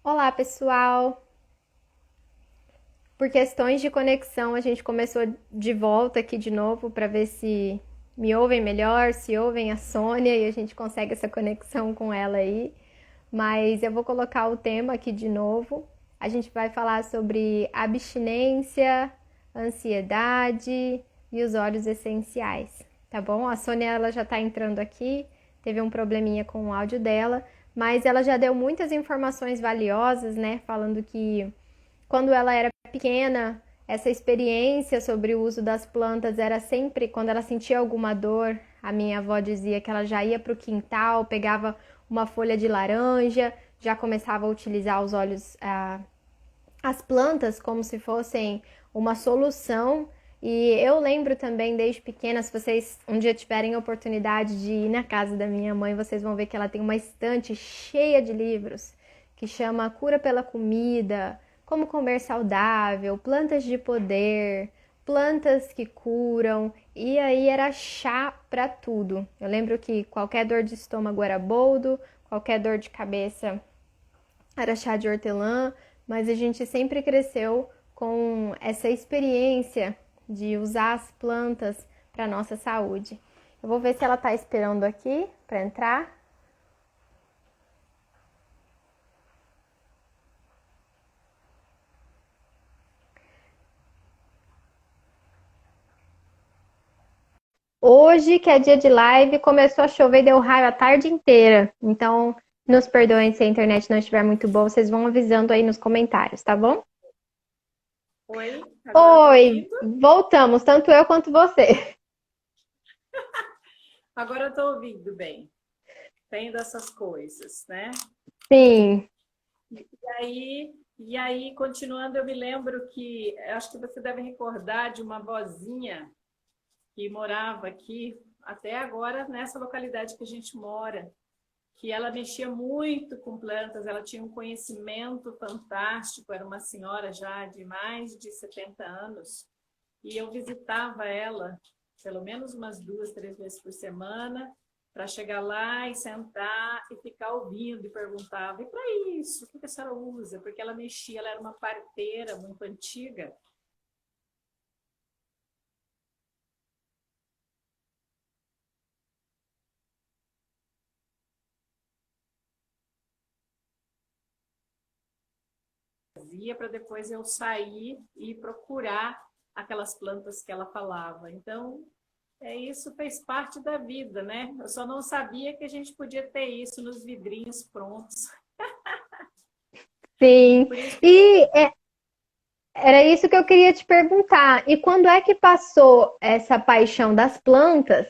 Olá, pessoal! Por questões de conexão, a gente começou de volta aqui de novo para ver se me ouvem melhor, se ouvem a Sônia e a gente consegue essa conexão com ela aí. Mas eu vou colocar o tema aqui de novo. A gente vai falar sobre abstinência, ansiedade e os óleos essenciais, tá bom? A Sônia ela já está entrando aqui, teve um probleminha com o áudio dela, mas ela já deu muitas informações valiosas, né? Falando que quando ela era pequena, essa experiência sobre o uso das plantas era sempre quando ela sentia alguma dor. A minha avó dizia que ela já ia para o quintal, pegava uma folha de laranja, já começava a utilizar os óleos, as plantas como se fossem uma solução. E eu lembro também desde pequena, se vocês um dia tiverem a oportunidade de ir na casa da minha mãe, vocês vão ver que ela tem uma estante cheia de livros que chama Cura pela Comida, Como Comer Saudável, Plantas de Poder, Plantas que Curam, e aí era chá para tudo. Eu lembro que qualquer dor de estômago era boldo, qualquer dor de cabeça era chá de hortelã, mas a gente sempre cresceu com essa experiência de usar as plantas para nossa saúde. Eu vou ver se ela está esperando aqui para entrar. Hoje, que é dia de live, começou a chover e deu raio a tarde inteira. Então, nos perdoem se a internet não estiver muito boa, vocês vão avisando aí nos comentários, tá bom? Oi, agora tá Oi, ouvindo? voltamos, tanto eu quanto você. Agora eu tô ouvindo bem. Tem dessas coisas, né? Sim, E aí, continuando, eu me lembro que acho que você deve recordar de uma vozinha que morava aqui até agora nessa localidade que a gente mora, que ela mexia muito com plantas, ela tinha um conhecimento fantástico, era uma senhora já de mais de 70 anos, e eu visitava ela pelo menos umas 2, 3 vezes por semana, para chegar lá e sentar e ficar ouvindo e perguntava, e para isso, o que a senhora usa? Porque ela mexia, ela era uma parteira muito antiga. Fazia para depois eu sair e procurar aquelas plantas que ela falava. Então, isso fez parte da vida, né? Eu só não sabia que a gente podia ter isso nos vidrinhos prontos. sim. Por isso que E era isso que eu queria te perguntar. E quando é que passou essa paixão das plantas?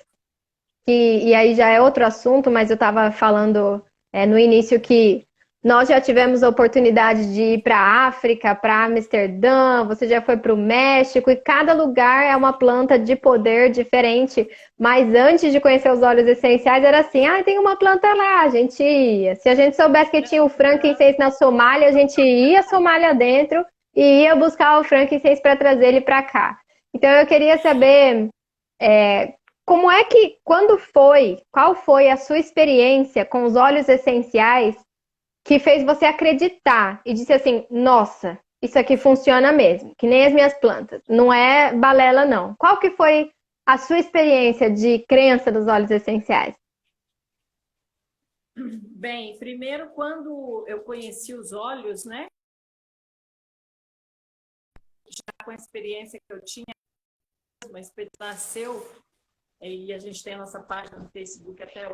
E aí já é outro assunto, mas eu estava falando no início que nós já tivemos a oportunidade de ir para a África, para Amsterdã, você já foi para o México, e cada lugar é uma planta de poder diferente. Mas antes de conhecer os óleos essenciais, era assim: ah, tem uma planta lá, a gente ia. Se a gente soubesse que tinha o frankincense na Somália, a gente ia à Somália dentro e ia buscar o frankincense para trazer ele para cá. Então eu queria saber. Como é que, qual foi a sua experiência com os óleos essenciais que fez você acreditar e disse assim, nossa, isso aqui funciona mesmo, que nem as minhas plantas, não é balela não. Qual que foi a sua experiência de crença dos óleos essenciais? Bem, primeiro, quando eu conheci os óleos, né, com a experiência que eu tinha, uma experiência nasceu, e a gente tem a nossa página no Facebook até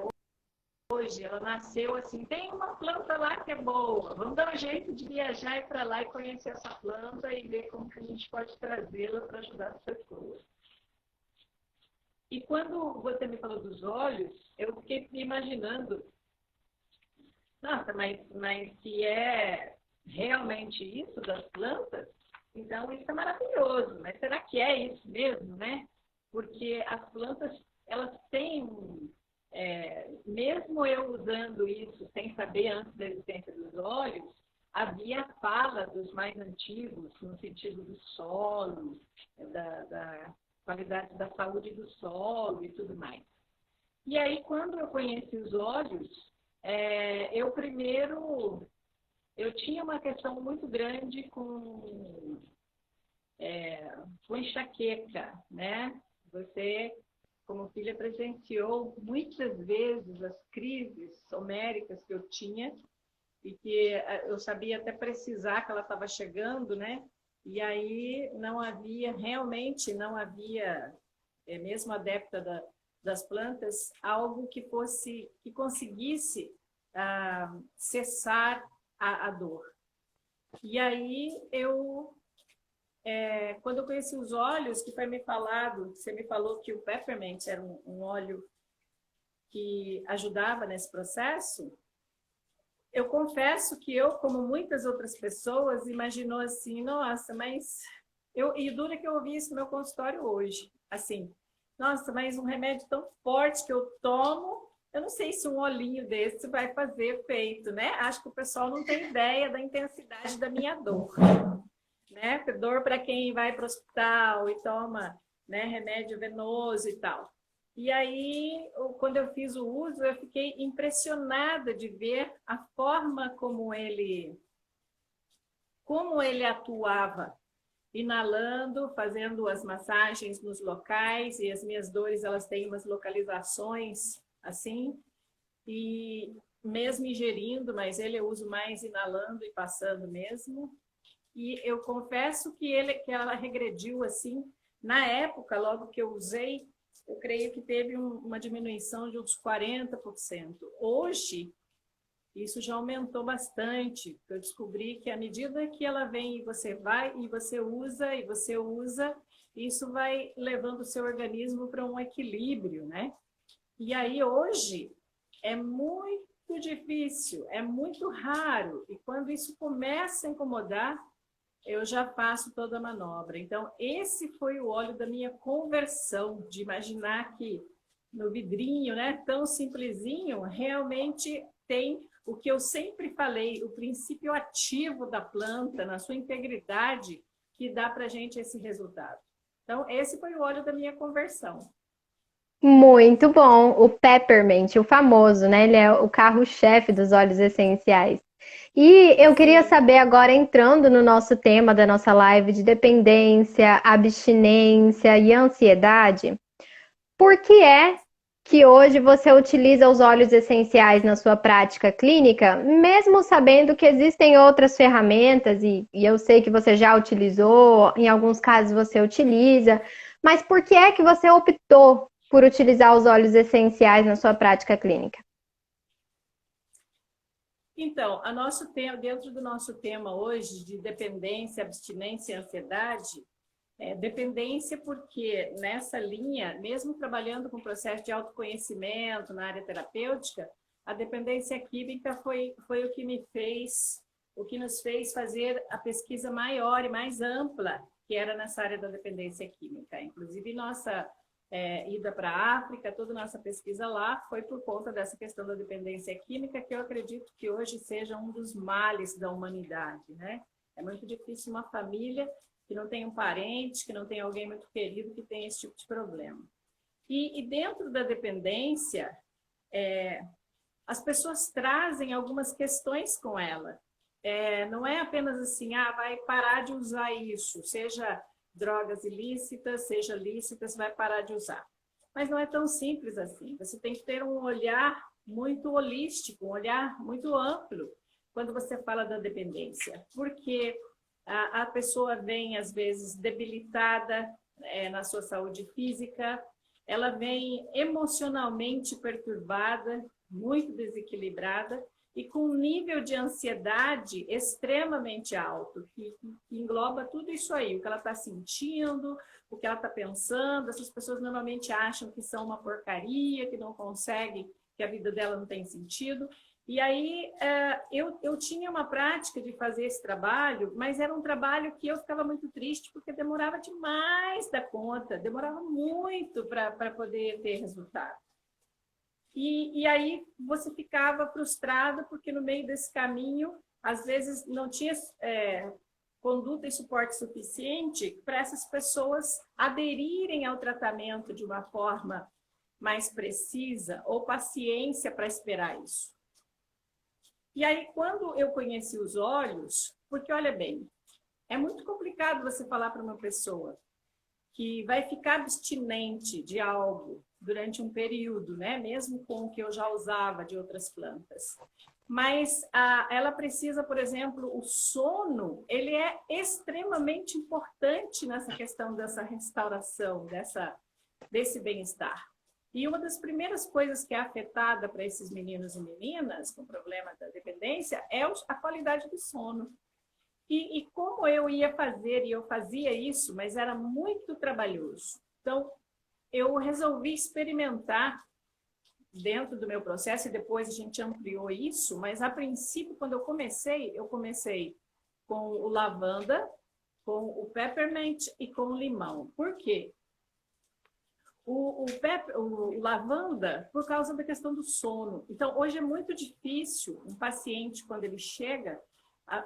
hoje, ela nasceu assim, tem uma planta lá que é boa, vamos dar um jeito de viajar e para lá e conhecer essa planta e ver como que a gente pode trazê-la para ajudar as pessoas. E quando você me falou dos olhos, eu fiquei me imaginando, nossa, mas se é realmente isso das plantas, então isso é maravilhoso. Mas será que é isso mesmo, né? Porque as plantas, elas têm, mesmo eu usando isso sem saber antes da existência dos óleos, havia fala dos mais antigos, no sentido do solo, da qualidade da saúde do solo e tudo mais. E aí, quando eu conheci os óleos, eu primeiro eu tinha uma questão muito grande com enxaqueca, né? Você, como filha, presenciou muitas vezes as crises homéricas que eu tinha e que eu sabia até precisar que ela estava chegando, né? E aí realmente não havia, mesmo adepta das plantas, algo que conseguisse cessar a dor. E aí quando eu conheci os óleos, que foi me falado, você me falou que o peppermint era um óleo que ajudava nesse processo. Eu confesso que eu, como muitas outras pessoas, imaginou assim, nossa, mas e dura que eu ouvi isso no meu consultório hoje, assim, nossa, mas um remédio tão forte que eu tomo, eu não sei se um olhinho desse vai fazer efeito, né? Acho que o pessoal não tem ideia da intensidade da minha dor, né? Dor para quem vai para o hospital e toma, né, remédio venoso e tal. E aí, quando eu fiz o uso, eu fiquei impressionada de ver a forma como ele atuava, inalando, fazendo as massagens nos locais, e as minhas dores, elas têm umas localizações assim, e mesmo ingerindo, mas eu uso mais inalando e passando mesmo. E eu confesso que ela regrediu assim, na época, logo que eu usei, eu creio que teve uma diminuição de uns 40%. Hoje, isso já aumentou bastante. Eu descobri que à medida que ela vem e você vai, e você usa, isso vai levando o seu organismo para um equilíbrio, né? E aí, hoje, é muito difícil, é muito raro. E quando isso começa a incomodar, eu já faço toda a manobra. Então, esse foi o óleo da minha conversão, de imaginar que no vidrinho, né, tão simplesinho, realmente tem o que eu sempre falei, o princípio ativo da planta, na sua integridade, que dá para a gente esse resultado. Então, esse foi o óleo da minha conversão. Muito bom. O peppermint, o famoso, né? Ele é o carro-chefe dos óleos essenciais. E eu queria saber agora, entrando no nosso tema da nossa live de dependência, abstinência e ansiedade, por que é que hoje você utiliza os óleos essenciais na sua prática clínica, mesmo sabendo que existem outras ferramentas, e eu sei que você já utilizou, em alguns casos você utiliza, mas por que é que você optou por utilizar os óleos essenciais na sua prática clínica? Então, dentro do nosso tema hoje de dependência, abstinência e ansiedade, dependência porque nessa linha, mesmo trabalhando com processo de autoconhecimento na área terapêutica, a dependência química foi o que nos fez fazer a pesquisa maior e mais ampla, que era nessa área da dependência química. Inclusive, nossa ida para a África, toda a nossa pesquisa lá foi por conta dessa questão da dependência química, que eu acredito que hoje seja um dos males da humanidade, né? É muito difícil uma família que não tem um parente, que não tem alguém muito querido que tem esse tipo de problema. E dentro da dependência, as pessoas trazem algumas questões com ela. Não é apenas assim, vai parar de usar isso, seja drogas ilícitas, seja lícitas, vai parar de usar. Mas não é tão simples assim. Você tem que ter um olhar muito holístico, um olhar muito amplo quando você fala da dependência. Porque a pessoa vem, às vezes, debilitada na sua saúde física, ela vem emocionalmente perturbada, muito desequilibrada, e com um nível de ansiedade extremamente alto, que engloba tudo isso aí, o que ela está sentindo, o que ela está pensando. Essas pessoas normalmente acham que são uma porcaria, que não conseguem, que a vida dela não tem sentido. E aí eu tinha uma prática de fazer esse trabalho, mas era um trabalho que eu ficava muito triste, porque demorava demais da conta, demorava muito para poder ter resultado. E aí você ficava frustrada, porque no meio desse caminho, às vezes não tinha conduta e suporte suficiente para essas pessoas aderirem ao tratamento de uma forma mais precisa, ou paciência para esperar isso. E aí, quando eu conheci os óleos, porque olha bem, é muito complicado você falar para uma pessoa que vai ficar abstinente de algo durante um período, né? Mesmo com o que eu já usava de outras plantas. Mas ela precisa, por exemplo, o sono, ele é extremamente importante nessa questão dessa restauração, desse bem-estar. E uma das primeiras coisas que é afetada para esses meninos e meninas com problema da dependência é a qualidade do sono. E como eu ia fazer, e eu fazia isso, mas era muito trabalhoso. Então, eu resolvi experimentar dentro do meu processo, e depois a gente ampliou isso, mas a princípio, quando eu comecei com o lavanda, com o peppermint e com o limão. Por quê? O lavanda, por causa da questão do sono. Então, hoje é muito difícil um paciente, quando ele chega,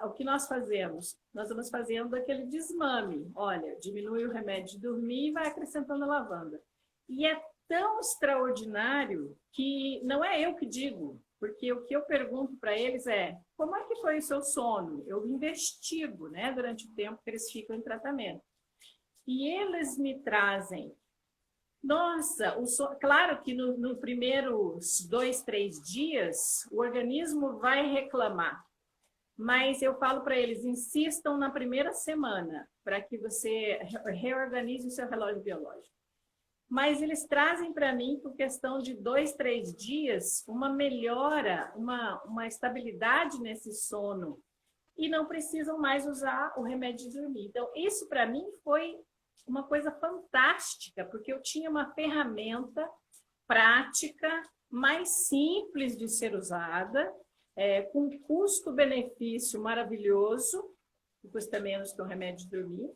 o que nós fazemos? Nós vamos fazendo aquele desmame. Olha, diminui o remédio de dormir e vai acrescentando a lavanda. E é tão extraordinário que não é eu que digo, porque o que eu pergunto para eles é: como é que foi o seu sono? Eu investigo, né, durante o tempo que eles ficam em tratamento. E eles me trazem, nossa, claro que no primeiros 2, 3 dias o organismo vai reclamar, mas eu falo para eles: insistam na primeira semana para que você reorganize o seu relógio biológico. Mas eles trazem para mim, por questão de 2, 3 dias, uma melhora, uma estabilidade nesse sono. E não precisam mais usar o remédio de dormir. Então, isso para mim foi uma coisa fantástica, porque eu tinha uma ferramenta prática, mais simples de ser usada, com custo-benefício maravilhoso, que custa menos que um remédio de dormir.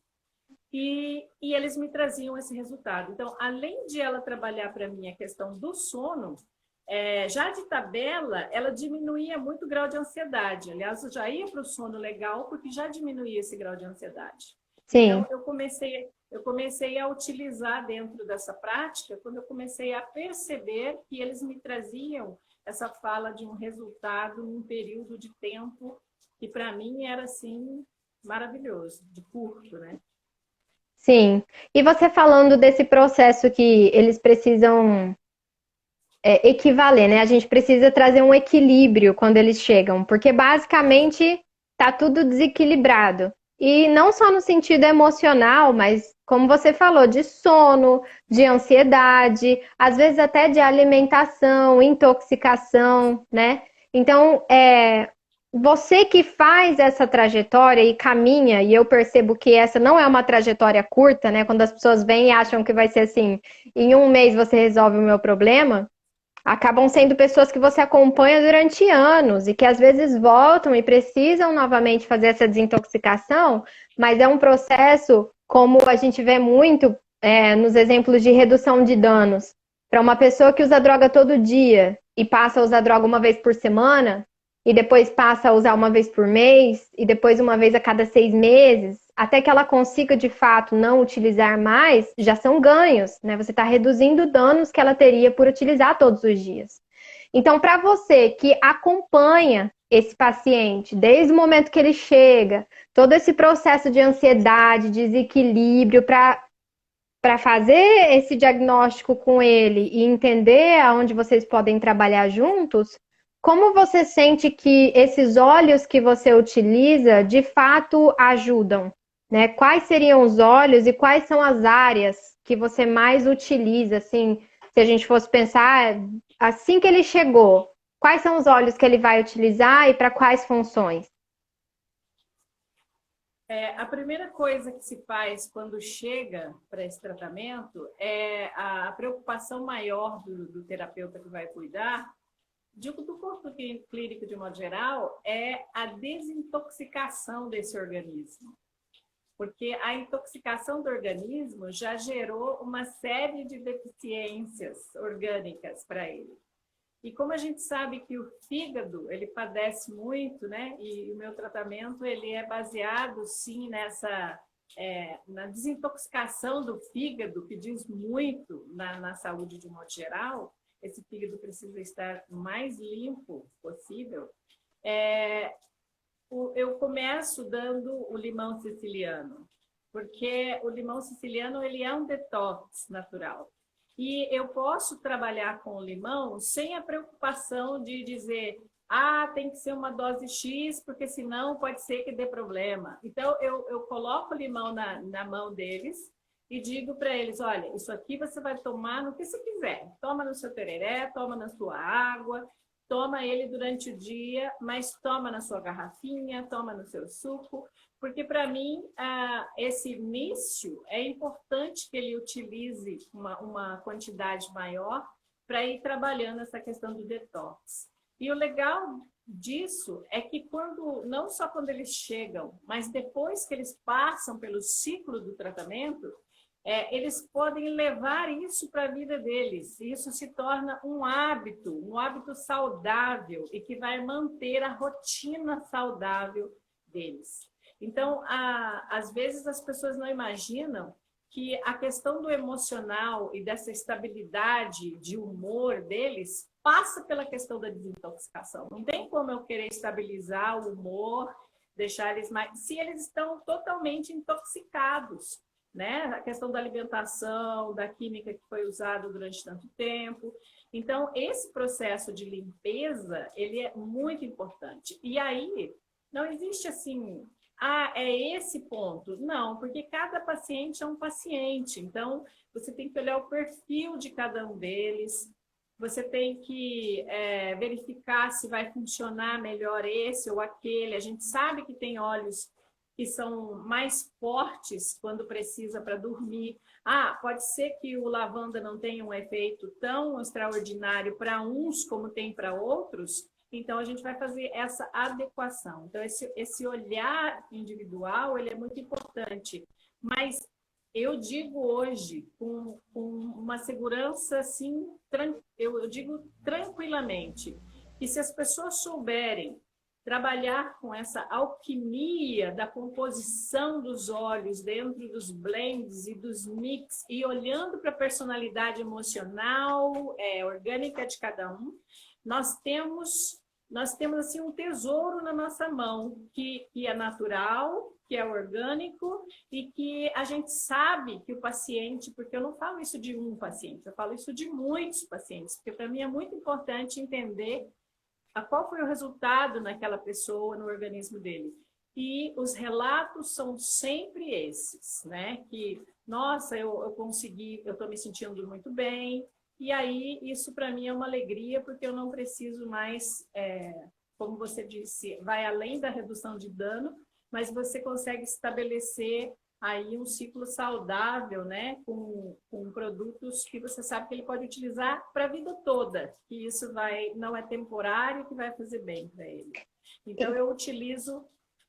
E eles me traziam esse resultado. Então, além de ela trabalhar para mim a questão do sono, já de tabela, ela diminuía muito o grau de ansiedade. Aliás, eu já ia para o sono legal, porque já diminuía esse grau de ansiedade. Sim. Então, eu comecei a utilizar dentro dessa prática, quando eu comecei a perceber que eles me traziam essa fala de um resultado num período de tempo que, para mim, era, assim, maravilhoso, de curto, né? Sim. E você falando desse processo que eles precisam equivaler, né? A gente precisa trazer um equilíbrio quando eles chegam, porque basicamente tá tudo desequilibrado. E não só no sentido emocional, mas como você falou, de sono, de ansiedade, às vezes até de alimentação, intoxicação, né? Então, você que faz essa trajetória e caminha, e eu percebo que essa não é uma trajetória curta, né? Quando as pessoas vêm e acham que vai ser assim, em um mês você resolve o meu problema, acabam sendo pessoas que você acompanha durante anos e que às vezes voltam e precisam novamente fazer essa desintoxicação, mas é um processo, como a gente vê muito nos exemplos de redução de danos. Para uma pessoa que usa droga todo dia e passa a usar droga uma vez por semana, e depois passa a usar uma vez por mês, e depois uma vez a cada 6 meses, até que ela consiga de fato não utilizar mais, já são ganhos, né? Você está reduzindo danos que ela teria por utilizar todos os dias. Então, para você que acompanha esse paciente desde o momento que ele chega, todo esse processo de ansiedade, desequilíbrio, para fazer esse diagnóstico com ele e entender aonde vocês podem trabalhar juntos, como você sente que esses óleos que você utiliza de fato ajudam? Né? Quais seriam os óleos e quais são as áreas que você mais utiliza? Assim, se a gente fosse pensar, assim que ele chegou, quais são os óleos que ele vai utilizar e para quais funções? A primeira coisa que se faz quando chega para esse tratamento é a preocupação maior do terapeuta que vai cuidar, do corpo clínico de modo geral, é a desintoxicação desse organismo. Porque a intoxicação do organismo já gerou uma série de deficiências orgânicas para ele. E como a gente sabe que o fígado, ele padece muito, né? E o meu tratamento, ele é baseado, sim, na desintoxicação do fígado, que diz muito na saúde de um modo geral. Esse fígado precisa estar o mais limpo possível. Eu começo dando o limão siciliano, porque o limão siciliano ele é um detox natural. E eu posso trabalhar com o limão sem a preocupação de dizer, tem que ser uma dose X, porque senão pode ser que dê problema. Então, eu coloco o limão na mão deles e digo para eles, olha, isso aqui você vai tomar no que você quiser. Toma no seu tereré, toma na sua água, toma ele durante o dia, mas toma na sua garrafinha, toma no seu suco, porque para mim esse início é importante que ele utilize uma quantidade maior para ir trabalhando essa questão do detox. E o legal disso é que não só quando eles chegam, mas depois que eles passam pelo ciclo do tratamento, eles podem levar isso para a vida deles. Isso se torna um hábito saudável e que vai manter a rotina saudável deles. Então, às vezes as pessoas não imaginam que a questão do emocional e dessa estabilidade de humor deles passa pela questão da desintoxicação. Não tem como eu querer estabilizar o humor, deixar eles mais... se eles estão totalmente intoxicados, né? A questão da alimentação, da química que foi usada durante tanto tempo. Então, esse processo de limpeza, ele é muito importante. E aí, não existe assim, é esse ponto. Não, porque cada paciente é um paciente. Então, você tem que olhar o perfil de cada um deles. Você tem que verificar se vai funcionar melhor esse ou aquele. A gente sabe que tem óleos que são mais fortes quando precisa para dormir. Pode ser que o lavanda não tenha um efeito tão extraordinário para uns como tem para outros, então a gente vai fazer essa adequação. Então esse olhar individual, ele é muito importante, mas eu digo hoje com uma segurança assim, eu digo tranquilamente, que se as pessoas souberem trabalhar com essa alquimia da composição dos óleos dentro dos blends e dos mix e olhando para a personalidade emocional, orgânica de cada um, nós temos assim um tesouro na nossa mão que é natural, que é orgânico e que a gente sabe que o paciente, porque eu não falo isso de um paciente, eu falo isso de muitos pacientes, porque para mim é muito importante entender qual foi o resultado naquela pessoa, no organismo dele. E os relatos são sempre esses, né? Que, nossa, eu consegui, eu estou me sentindo muito bem. E aí, isso para mim é uma alegria, porque eu não preciso mais, como você disse, vai além da redução de dano, mas você consegue estabelecer aí um ciclo saudável, né, com produtos que você sabe que ele pode utilizar para a vida toda, que isso não é temporário, que vai fazer bem para ele. Então, eu utilizo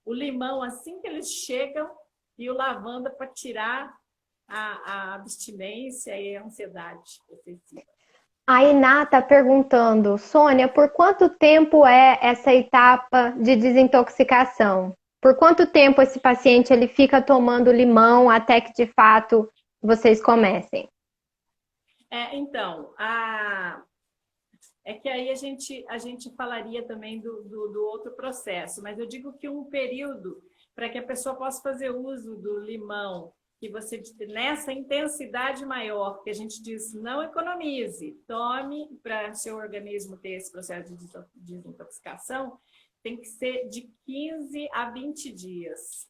o limão assim que eles chegam e o lavanda para tirar a abstinência e a ansiedade excessiva. A Iná está perguntando, Sônia, por quanto tempo é essa etapa de desintoxicação? Por quanto tempo esse paciente ele fica tomando limão até que, de fato, vocês comecem? Então, é que aí a gente falaria também do outro processo, mas eu digo que um período para que a pessoa possa fazer uso do limão, que você, nessa intensidade maior, que a gente diz, não economize, tome para seu organismo ter esse processo de desintoxicação, tem que ser de 15 a 20 dias.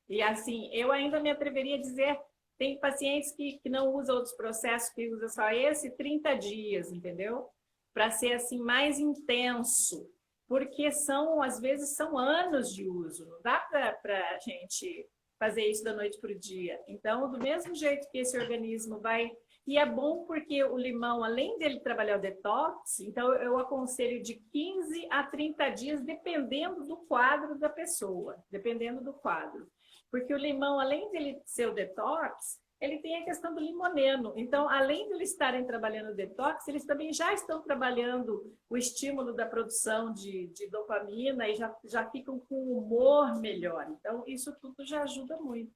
E assim, eu ainda me atreveria a dizer, tem pacientes que não usam outros processos, que usam só esse, 30 dias, entendeu? Para ser assim mais intenso. Porque às vezes são anos de uso, não dá para a gente fazer isso da noite para o dia. Então, do mesmo jeito que esse organismo vai... E é bom porque o limão, além dele trabalhar o detox, então eu aconselho de 15 a 30 dias, dependendo do quadro da pessoa, dependendo do quadro. Porque o limão, além dele ser o detox, ele tem a questão do limoneno. Então, além de eles estarem trabalhando o detox, eles também já estão trabalhando o estímulo da produção de dopamina e já ficam com um humor melhor. Então, isso tudo já ajuda muito.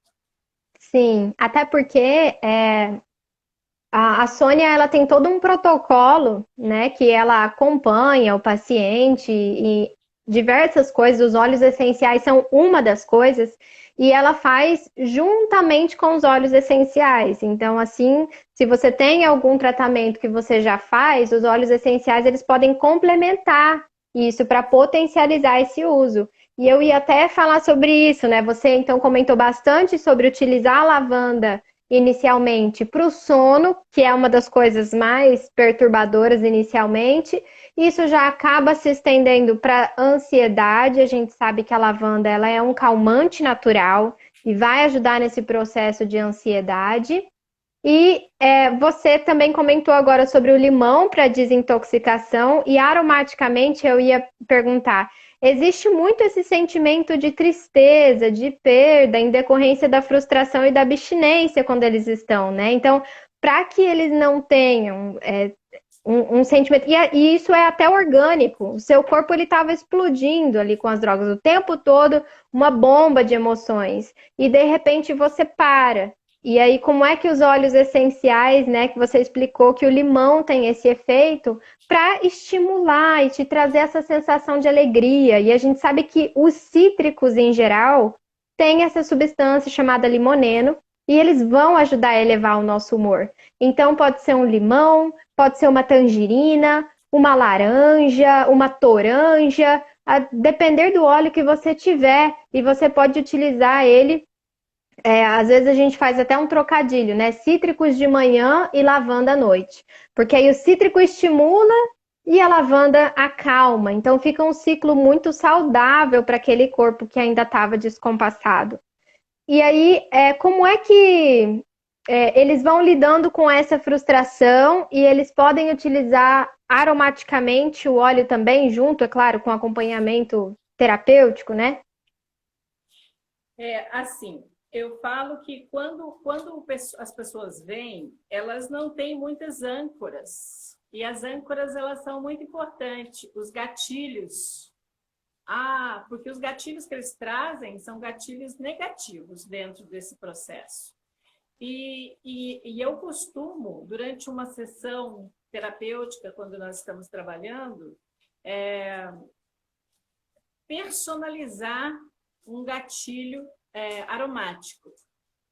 Sim, até porque A Sônia, ela tem todo um protocolo, né, que ela acompanha o paciente e diversas coisas, os óleos essenciais são uma das coisas, e ela faz juntamente com os óleos essenciais. Então, assim, se você tem algum tratamento que você já faz, os óleos essenciais, eles podem complementar isso para potencializar esse uso. E eu ia até falar sobre isso, né? Você então comentou bastante sobre utilizar a lavanda inicialmente para o sono, que é uma das coisas mais perturbadoras inicialmente. Isso já acaba se estendendo para ansiedade. A gente sabe que a lavanda ela é um calmante natural e vai ajudar nesse processo de ansiedade. E você também comentou agora sobre o limão para desintoxicação e aromaticamente eu ia perguntar, existe muito esse sentimento de tristeza, de perda em decorrência da frustração e da abstinência quando eles estão, né? Então, para que eles não tenham um sentimento, e isso é até orgânico, o seu corpo ele estava explodindo ali com as drogas o tempo todo, uma bomba de emoções, e de repente você para. E aí, como é que os óleos essenciais, né, que você explicou que o limão tem esse efeito para estimular e te trazer essa sensação de alegria? E a gente sabe que os cítricos em geral têm essa substância chamada limoneno e eles vão ajudar a elevar o nosso humor. Então, pode ser um limão, pode ser uma tangerina, uma laranja, uma toranja, a depender do óleo que você tiver, e você pode utilizar ele às vezes a gente faz até um trocadilho, né? Cítricos de manhã e lavanda à noite. Porque aí o cítrico estimula e a lavanda acalma. Então fica um ciclo muito saudável para aquele corpo que ainda estava descompassado. E aí, como é que eles vão lidando com essa frustração e eles podem utilizar aromaticamente o óleo também, junto, é claro, com acompanhamento terapêutico, né? Assim, eu falo que quando as pessoas vêm, elas não têm muitas âncoras. E as âncoras, elas são muito importantes. Os gatilhos. Porque os gatilhos que eles trazem são gatilhos negativos dentro desse processo. E eu costumo, durante uma sessão terapêutica, quando nós estamos trabalhando, personalizar um gatilho aromático.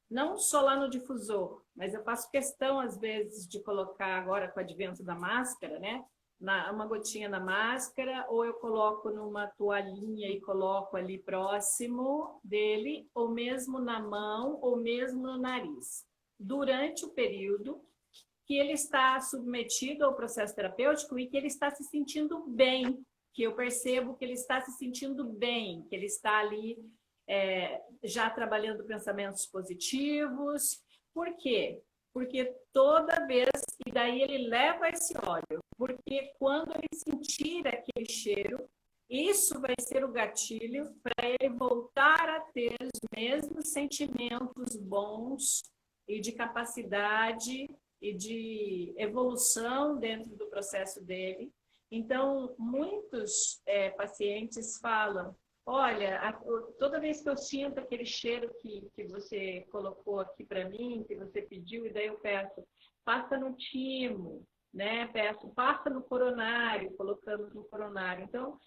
Não só lá no difusor, mas eu faço questão, às vezes, de colocar agora com o advento da máscara, né? Uma gotinha na máscara, ou eu coloco numa toalhinha e coloco ali próximo dele, ou mesmo na mão, ou mesmo no nariz. Durante o período que ele está submetido ao processo terapêutico e que ele está se sentindo bem, que eu percebo que ele está se sentindo bem, que ele está ali já trabalhando pensamentos positivos. Por quê? Porque toda vez, e daí ele leva esse óleo, porque quando ele sentir aquele cheiro, isso vai ser o gatilho para ele voltar a ter os mesmos sentimentos bons e de capacidade e de evolução dentro do processo dele. Então, muitos pacientes falam, olha, toda vez que eu sinto aquele cheiro que você colocou aqui para mim, que você pediu, e daí eu peço, passa no timo, né? Passa no coronário, colocamos no coronário. Então,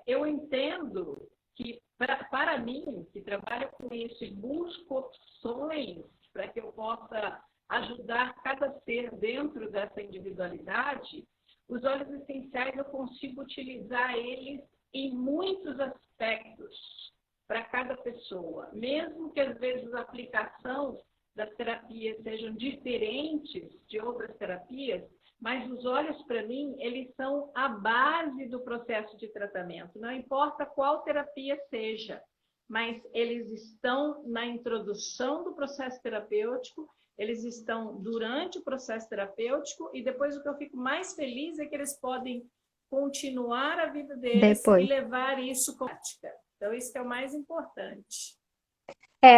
eu entendo que, para mim, que trabalho com isso e busco opções para que eu possa ajudar cada ser dentro dessa individualidade, os óleos essenciais eu consigo utilizar eles em muitos aspectos para cada pessoa, mesmo que às vezes a aplicação das terapias sejam diferentes de outras terapias, mas os óleos, para mim, eles são a base do processo de tratamento, não importa qual terapia seja, mas eles estão na introdução do processo terapêutico, eles estão durante o processo terapêutico e depois o que eu fico mais feliz é que eles podem continuar a vida deles e levar isso com prática. Então, isso é o mais importante.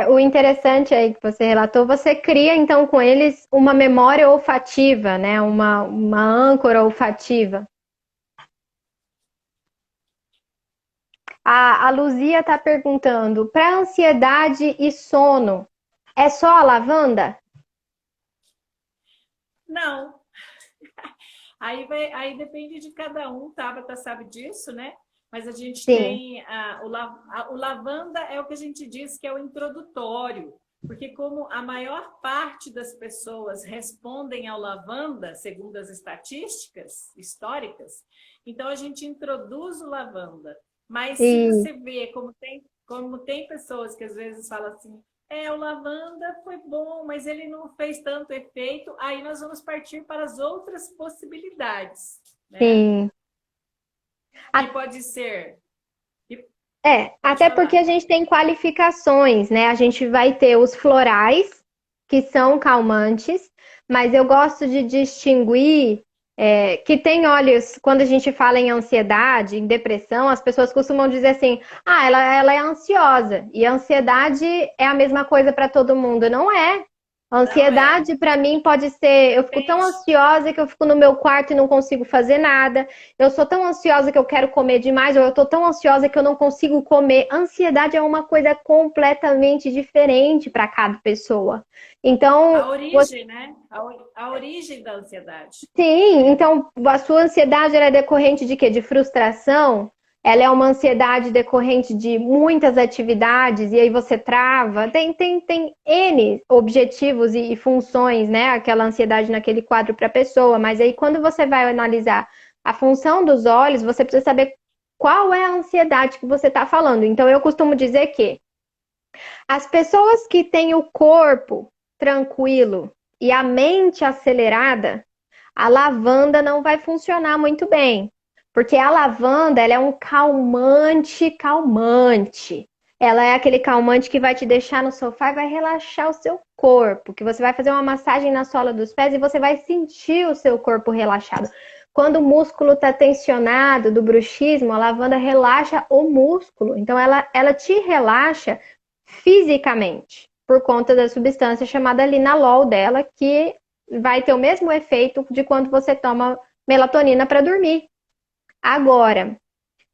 O interessante aí que você relatou, você cria então com eles uma memória olfativa, né? Uma âncora olfativa. A Luzia está perguntando, para ansiedade e sono, é só a lavanda? Não. Aí depende de cada um, Tabata sabe disso, né? Mas a gente Sim, tem o lavanda é o que a gente diz que é o introdutório, porque como a maior parte das pessoas respondem ao lavanda, segundo as estatísticas históricas, então a gente introduz o lavanda. Mas se e você vê como tem pessoas que às vezes falam assim, o lavanda foi bom, mas ele não fez tanto efeito. Aí nós vamos partir para as outras possibilidades, né? sim. Que pode ser. Pode Até porque a falar. gente tem qualificações, né? A gente vai ter os florais, que são calmantes, mas eu gosto de distinguir que tem óleos, quando a gente fala em ansiedade, em depressão, as pessoas costumam dizer assim: ah, ela é ansiosa. E a ansiedade é a mesma coisa para todo mundo. Não é. A Não é. ansiedade, para mim, pode ser: eu fico tão Depende. ansiosa que eu fico no meu quarto e não consigo fazer nada. Eu sou tão ansiosa que eu quero comer demais, ou eu tô tão ansiosa que eu não consigo comer. Ansiedade é uma coisa completamente diferente para cada pessoa. A Então, origem, né? A origem da ansiedade. sim, então a sua ansiedade ela é decorrente de quê? De frustração? Ela é uma ansiedade decorrente de muitas atividades e aí você trava. Tem N objetivos e funções, né? Aquela ansiedade naquele quadro para a pessoa, mas aí quando você vai analisar a função dos olhos, você precisa saber qual é a ansiedade que você está falando. Então eu costumo dizer que as pessoas que têm o corpo tranquilo e a mente acelerada, a lavanda não vai funcionar muito bem, porque a lavanda ela é um calmante, calmante. Ela é aquele calmante que vai te deixar no sofá e vai relaxar o seu corpo, que você vai fazer uma massagem na sola dos pés e você vai sentir o seu corpo relaxado. Quando o músculo está tensionado do bruxismo, a lavanda relaxa o músculo. Então, ela te relaxa fisicamente, por conta da substância chamada linalol dela, que vai ter o mesmo efeito de quando você toma melatonina para dormir. Agora,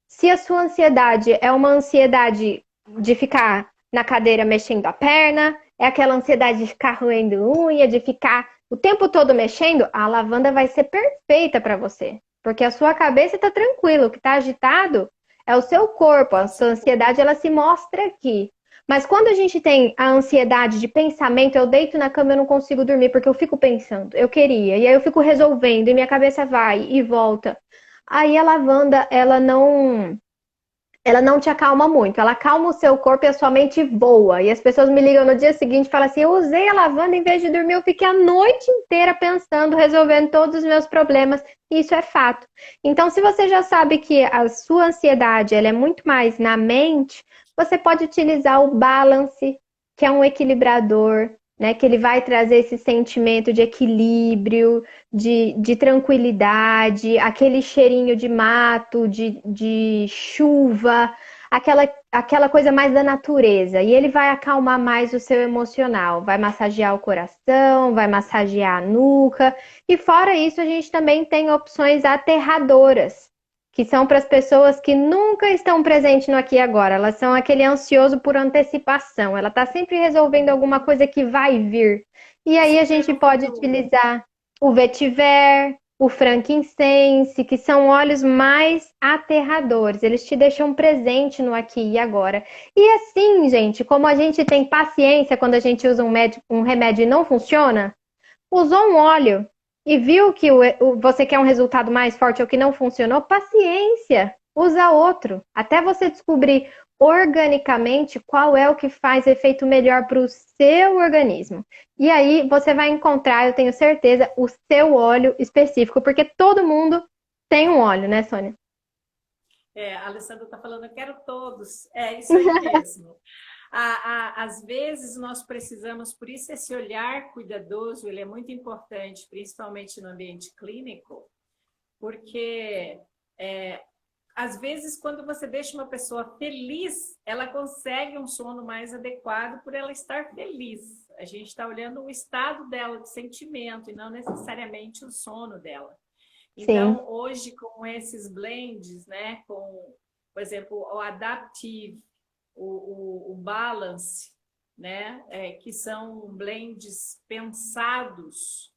se a sua ansiedade é uma ansiedade de ficar na cadeira mexendo a perna, é aquela ansiedade de ficar roendo unha, de ficar o tempo todo mexendo, a lavanda vai ser perfeita para você. Porque a sua cabeça está tranquila, o que está agitado é o seu corpo, a sua ansiedade ela se mostra aqui. Mas quando a gente tem a ansiedade de pensamento, eu deito na cama e eu não consigo dormir porque eu fico pensando, eu queria, e aí eu fico resolvendo, e minha cabeça vai e volta. Aí a lavanda, ela não te acalma muito, ela acalma o seu corpo e a sua mente voa. E as pessoas me ligam no dia seguinte e falam assim: eu usei a lavanda em vez de dormir, eu fiquei a noite inteira pensando, resolvendo todos os meus problemas. E isso é fato. Então, se você já sabe que a sua ansiedade ela é muito mais na mente, você pode utilizar o balance, que é um equilibrador, né? Que ele vai trazer esse sentimento de equilíbrio, de tranquilidade, aquele cheirinho de mato, de chuva, aquela coisa mais da natureza. E ele vai acalmar mais o seu emocional, vai massagear o coração, vai massagear a nuca. E fora isso, a gente também tem opções aterradoras. Que são para as pessoas que nunca estão presentes no aqui e agora. Elas são aquele ansioso por antecipação. Ela está sempre resolvendo alguma coisa que vai vir. E aí a Super gente no pode futuro. utilizar o vetiver, o frankincense, que são óleos mais aterradores. Eles te deixam presente no aqui e agora. E assim, gente, como a gente tem paciência quando a gente usa um remédio e não funciona, usou um óleo e viu que você quer um resultado mais forte ou que não funcionou, paciência, usa outro. Até você descobrir organicamente qual é o que faz efeito melhor para o seu organismo. E aí você vai encontrar, eu tenho certeza, o seu óleo específico, porque todo mundo tem um óleo, né, Sônia? A Alessandra está falando, eu quero todos. É isso aí mesmo. Às vezes nós precisamos, por isso esse olhar cuidadoso, ele é muito importante, principalmente no ambiente clínico, porque às vezes quando você deixa uma pessoa feliz, ela consegue um sono mais adequado por ela estar feliz. A gente está olhando o estado dela de sentimento e não necessariamente o sono dela. Sim. Então, hoje, com esses blends, né, com, por exemplo, o Adaptive, o Balance, né, que são blends pensados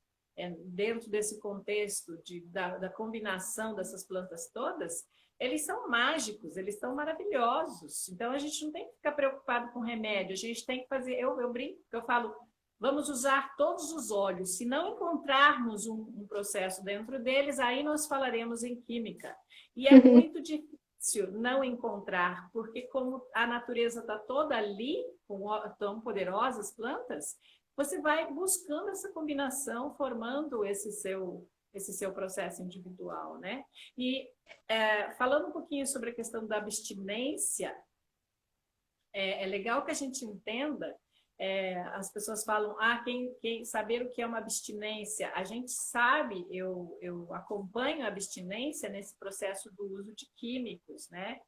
dentro desse contexto da combinação dessas plantas todas, eles são mágicos, eles são maravilhosos. Então, a gente não tem que ficar preocupado com remédio, a gente tem que fazer... Eu brinco, eu falo, vamos usar todos os óleos. Se não encontrarmos um processo dentro deles, aí nós falaremos em química. E é muito difícil não encontrar, porque como a natureza está toda ali, com tão poderosas plantas, você vai buscando essa combinação, formando esse seu processo individual, né? E falando um pouquinho sobre a questão da abstinência, é legal que a gente entenda, as pessoas falam, quem saber o que é uma abstinência, a gente sabe, eu acompanho a abstinência nesse processo do uso de químicos, né?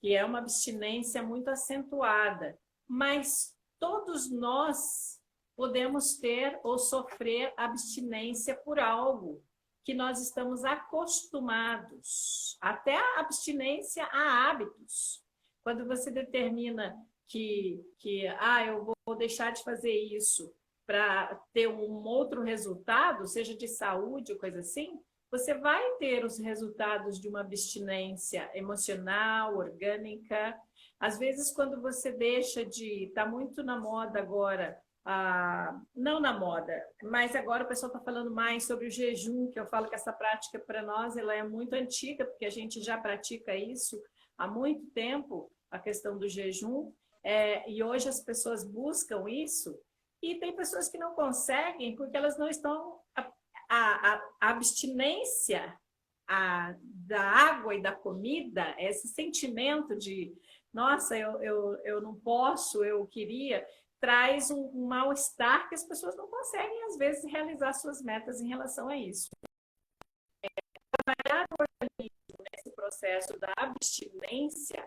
Que é uma abstinência muito acentuada, mas todos nós podemos ter ou sofrer abstinência por algo que nós estamos acostumados, até a abstinência a hábitos. Quando você determina que eu vou deixar de fazer isso para ter um outro resultado, seja de saúde ou coisa assim, você vai ter os resultados de uma abstinência emocional, orgânica. Às vezes, quando você deixa de... Está muito na moda agora, não na moda, mas agora o pessoal está falando mais sobre o jejum, que eu falo que essa prática para nós ela é muito antiga, porque a gente já pratica isso há muito tempo, a questão do jejum, e hoje as pessoas buscam isso, e tem pessoas que não conseguem porque elas não estão... A abstinência da água e da comida, esse sentimento de, nossa, eu não posso, eu queria, traz um mal-estar que as pessoas não conseguem, às vezes, realizar suas metas em relação a isso. Trabalhar no organismo nesse processo da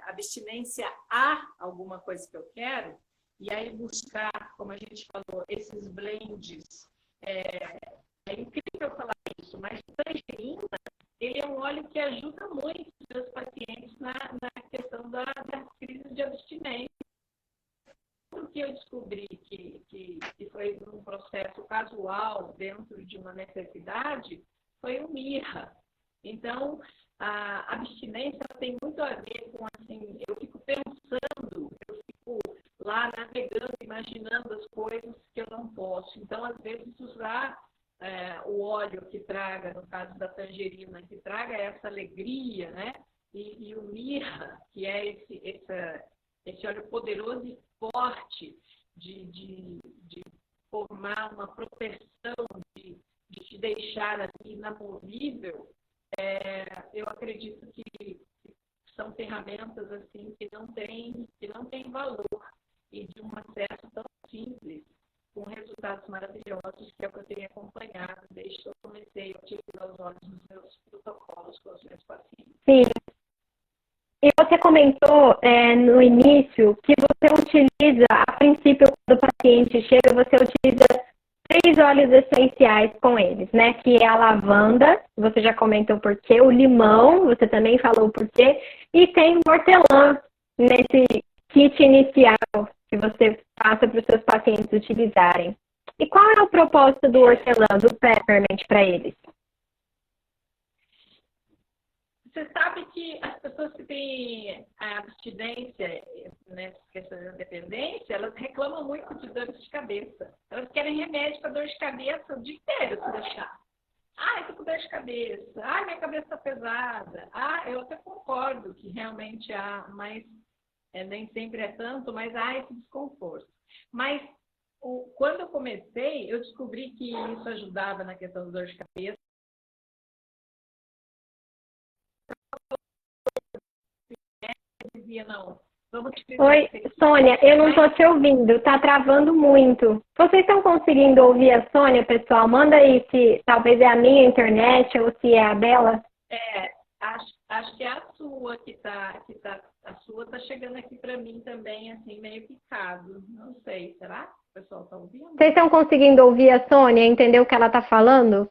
abstinência a alguma coisa que eu quero, e aí buscar, como a gente falou, esses blends. É incrível falar isso, mas o tangerina, ele é um óleo que ajuda muito os meus pacientes na questão das crises de abstinência. O que eu descobri que foi um processo casual dentro de uma necessidade foi o mirra. Então, a abstinência tem muito a ver com, assim, eu fico pensando, eu fico lá navegando, imaginando as coisas que eu não posso. Então, às vezes, usar o óleo que traga, no caso da tangerina, que traga essa alegria, né? E o mirra, que é esse óleo poderoso e forte de formar uma proteção, de te deixar assim, inamovível, eu acredito que são ferramentas assim que não têm valor e de um acesso tão simples, com resultados maravilhosos, que é o que eu tenho acompanhado desde que eu comecei a utilizar os óleos nos meus protocolos com os meus pacientes. Sim. E você comentou no início que você utiliza, a princípio, quando o paciente chega, você utiliza 3 óleos essenciais com eles, né? Que é a lavanda, você já comentou por quê, o limão, você também falou por quê, e tem o hortelã nesse kit inicial que você passa para os seus pacientes utilizarem. E qual é o propósito do hortelã, do peppermint para eles? Você sabe que as pessoas que têm a abstinência, né, questão da dependência, elas reclamam muito de dores de cabeça. Elas querem remédio para dor de cabeça o dia inteiro, se deixar. Eu tô com dor de cabeça. Minha cabeça está pesada. Eu até concordo que realmente há, mas nem sempre é tanto, mas há esse desconforto. Mas quando eu comecei, eu descobri que isso ajudava na questão da dor de cabeça. Dizia, não, vamos... Oi, Sônia, eu não estou te ouvindo, está travando muito. Vocês estão conseguindo ouvir a Sônia, pessoal? Manda aí se talvez é a minha internet ou se é a dela. Acho que é a sua a sua está chegando aqui para mim também, assim, meio picado. Não sei, será que o pessoal está ouvindo? Vocês estão conseguindo ouvir a Sônia, entender o que ela está falando?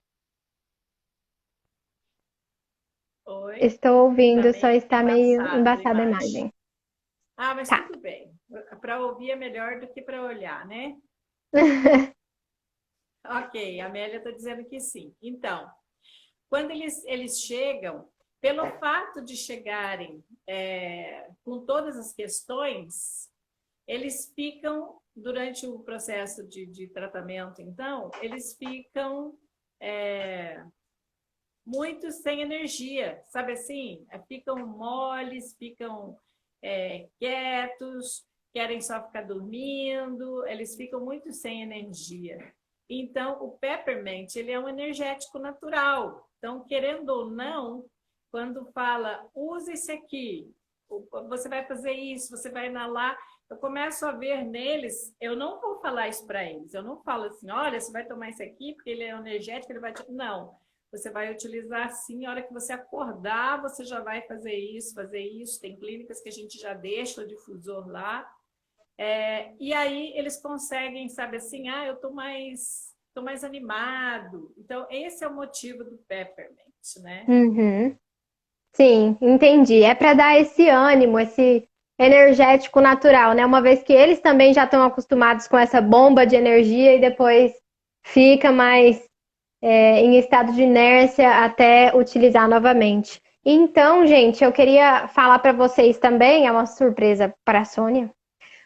Oi? Estou ouvindo, Tá só está meio embaçada a imagem. imagem. Mas tá. Tudo bem. Para ouvir é melhor do que para olhar, né? Ok, a Amélia está dizendo que sim. Então, quando eles chegam, pelo fato de chegarem com todas as questões, eles ficam, durante o processo de tratamento, então, eles ficam muito sem energia, sabe assim? Ficam moles, ficam quietos, querem só ficar dormindo, eles ficam muito sem energia. Então, o peppermint, ele é um energético natural. Então, querendo ou não, quando fala, use esse aqui, você vai fazer isso, você vai inalar, eu começo a ver neles, eu não vou falar isso para eles, eu não falo assim, olha, você vai tomar isso aqui porque ele é energético, ele vai te... Não, você vai utilizar assim, a hora que você acordar, você já vai fazer isso, fazer isso. Tem clínicas que a gente já deixa o difusor lá. E aí eles conseguem, sabe assim, eu tô mais animado. Então, esse é o motivo do peppermint, né? Uhum. Sim, entendi. É para dar esse ânimo, esse energético natural, né? Uma vez que eles também já estão acostumados com essa bomba de energia e depois fica mais em estado de inércia até utilizar novamente. Então, gente, eu queria falar para vocês também, é uma surpresa para a Sônia,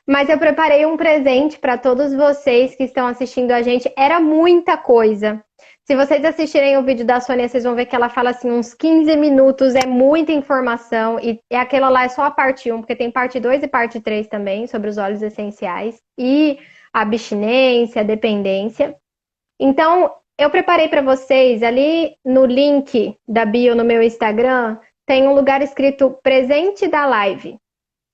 mas eu preparei um presente para todos vocês que estão assistindo a gente. Era muita coisa. Se vocês assistirem o vídeo da Sônia, vocês vão ver que ela fala assim uns 15 minutos, é muita informação. E aquela lá é só a parte 1, porque tem parte 2 e parte 3 também, sobre os óleos essenciais. E a abstinência, a dependência. Então, eu preparei para vocês ali no link da bio no meu Instagram, tem um lugar escrito presente da live.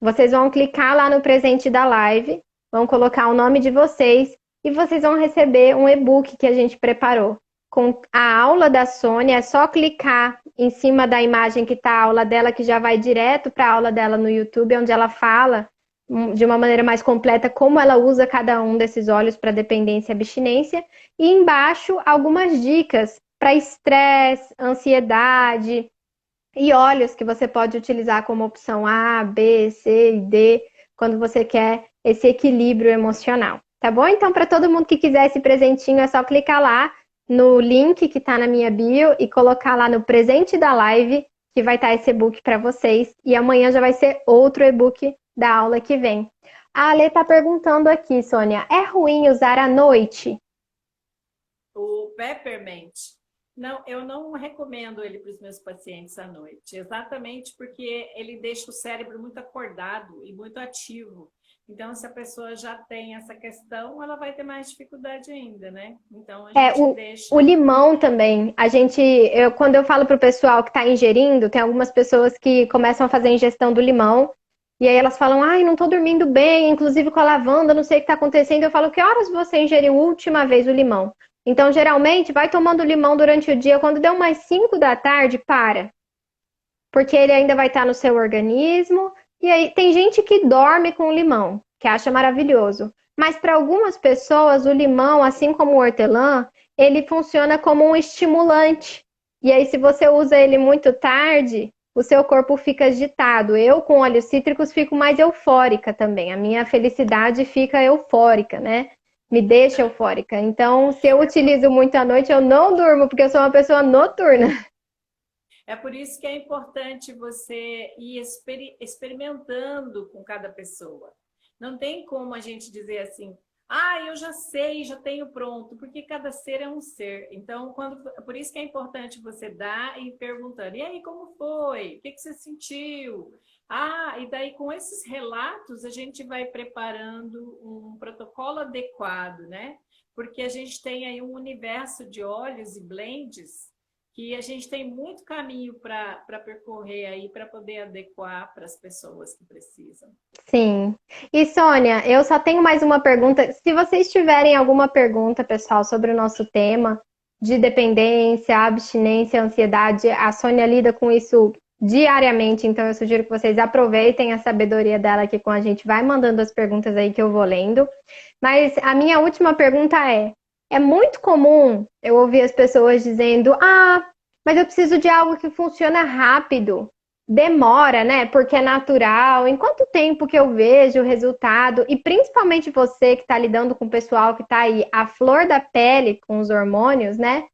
Vocês vão clicar lá no presente da live, vão colocar o nome de vocês e vocês vão receber um e-book que a gente preparou. Com a aula da Sônia, é só clicar em cima da imagem que está a aula dela, que já vai direto para a aula dela no YouTube, onde ela fala de uma maneira mais completa como ela usa cada um desses óleos para dependência e abstinência. E embaixo, algumas dicas para estresse, ansiedade, e óleos que você pode utilizar como opção A, B, C e D, quando você quer esse equilíbrio emocional. Tá bom? Então, para todo mundo que quiser esse presentinho, é só clicar lá no link que está na minha bio e colocar lá no presente da live, que vai estar esse e-book para vocês. E amanhã já vai ser outro e-book da aula que vem. A Ale está perguntando aqui, Sônia, é ruim usar à noite? O peppermint, não, eu não recomendo ele para os meus pacientes à noite, exatamente porque ele deixa o cérebro muito acordado e muito ativo. Então, se a pessoa já tem essa questão, ela vai ter mais dificuldade ainda, né? Então, a gente deixa... O limão também. Quando eu falo para o pessoal que está ingerindo, tem algumas pessoas que começam a fazer a ingestão do limão, e aí elas falam, ai, não estou dormindo bem, inclusive com a lavanda, não sei o que está acontecendo. Eu falo, que horas você ingeriu a última vez o limão? Então, geralmente, vai tomando limão durante o dia. Quando deu umas 5 da tarde, para. Porque ele ainda vai estar no seu organismo. E aí, tem gente que dorme com o limão, que acha maravilhoso. Mas para algumas pessoas, o limão, assim como o hortelã, ele funciona como um estimulante. E aí, se você usa ele muito tarde, o seu corpo fica agitado. Eu, com óleos cítricos, fico mais eufórica também. A minha felicidade fica eufórica, né? Me deixa eufórica. Então, se eu utilizo muito à noite, eu não durmo, porque eu sou uma pessoa noturna. É por isso que é importante você ir experimentando com cada pessoa. Não tem como a gente dizer assim, eu já sei, já tenho pronto, porque cada ser é um ser. Então, por isso que é importante você dar e ir perguntando, e aí, como foi? O que você sentiu? E daí com esses relatos a gente vai preparando um protocolo adequado, né? Porque a gente tem aí um universo de óleos e blends que a gente tem muito caminho para percorrer aí para poder adequar para as pessoas que precisam. Sim. E Sônia, eu só tenho mais uma pergunta. Se vocês tiverem alguma pergunta, pessoal, sobre o nosso tema de dependência, abstinência, ansiedade, a Sônia lida com isso diariamente, então eu sugiro que vocês aproveitem a sabedoria dela aqui com a gente. Vai mandando as perguntas aí que eu vou lendo. Mas a minha última pergunta é muito comum eu ouvir as pessoas dizendo, mas eu preciso de algo que funciona rápido. demora, né? Porque é natural. Em quanto tempo que eu vejo o resultado? E principalmente você que está lidando com o pessoal que está aí à flor da pele com os hormônios, né?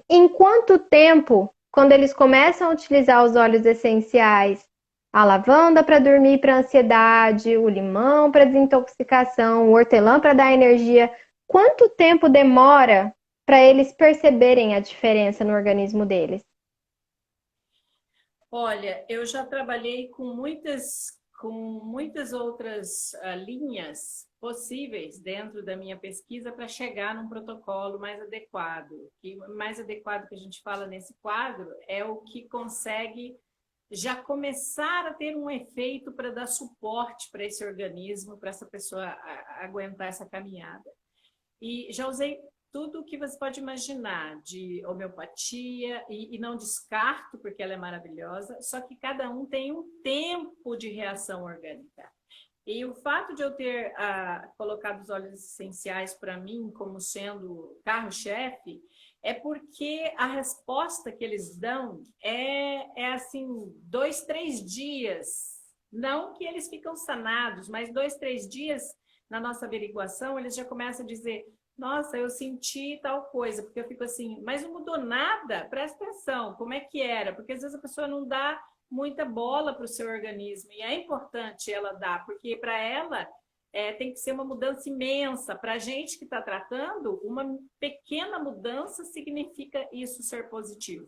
Em quanto tempo, quando eles começam a utilizar os óleos essenciais, a lavanda para dormir, para ansiedade, o limão para desintoxicação, o hortelã para dar energia, quanto tempo demora para eles perceberem a diferença no organismo deles? Olha, eu já trabalhei com muitas outras linhas possíveis dentro da minha pesquisa para chegar num protocolo mais adequado. E o mais adequado que a gente fala nesse quadro é o que consegue já começar a ter um efeito para dar suporte para esse organismo, para essa pessoa aguentar essa caminhada. E já usei tudo o que você pode imaginar de homeopatia e não descarto, porque ela é maravilhosa, só que cada um tem um tempo de reação orgânica. E o fato de eu ter colocado os óleos essenciais para mim como sendo carro-chefe é porque a resposta que eles dão é assim, 2, 3 dias. Não que eles ficam sanados, mas 2, 3 dias na nossa averiguação, eles já começam a dizer: nossa, eu senti tal coisa, porque eu fico assim, mas não mudou nada? Presta atenção, como é que era? Porque às vezes a pessoa não dá muita bola para o seu organismo, e é importante ela dar, porque para ela tem que ser uma mudança imensa. Para a gente que está tratando, uma pequena mudança significa isso ser positivo.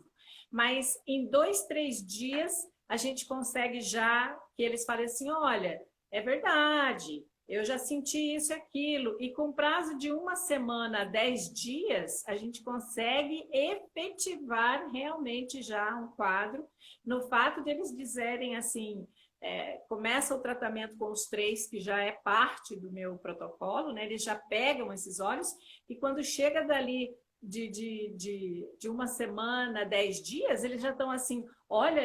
Mas em 2, 3 dias, a gente consegue já que eles falem assim, olha, é verdade, eu já senti isso e aquilo. E com prazo de 1 semana a 10 dias, a gente consegue efetivar realmente já um quadro. No fato de eles dizerem assim, começa o tratamento com os 3, que já é parte do meu protocolo, né? Eles já pegam esses óleos e quando chega dali de 1 semana, 10 dias, eles já estão assim, olha,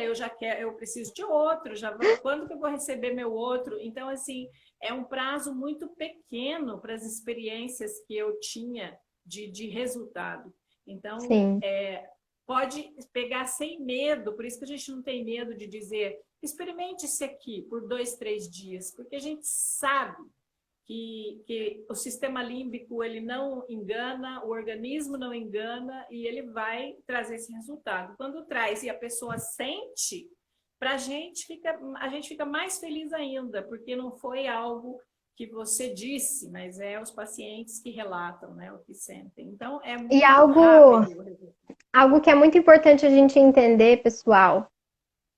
eu preciso de outro, quando que eu vou receber meu outro? Então, assim, é um prazo muito pequeno para as experiências que eu tinha de resultado. Então, Sim. pode pegar sem medo, por isso que a gente não tem medo de dizer, experimente esse aqui por 2, 3 dias, porque a gente sabe que o sistema límbico ele não engana, o organismo não engana e ele vai trazer esse resultado. Quando traz e a pessoa sente, a gente fica mais feliz ainda, porque não foi algo que você disse, mas é os pacientes que relatam, né, o que sentem. Então, é E muito rápido. algo que é muito importante a gente entender, pessoal,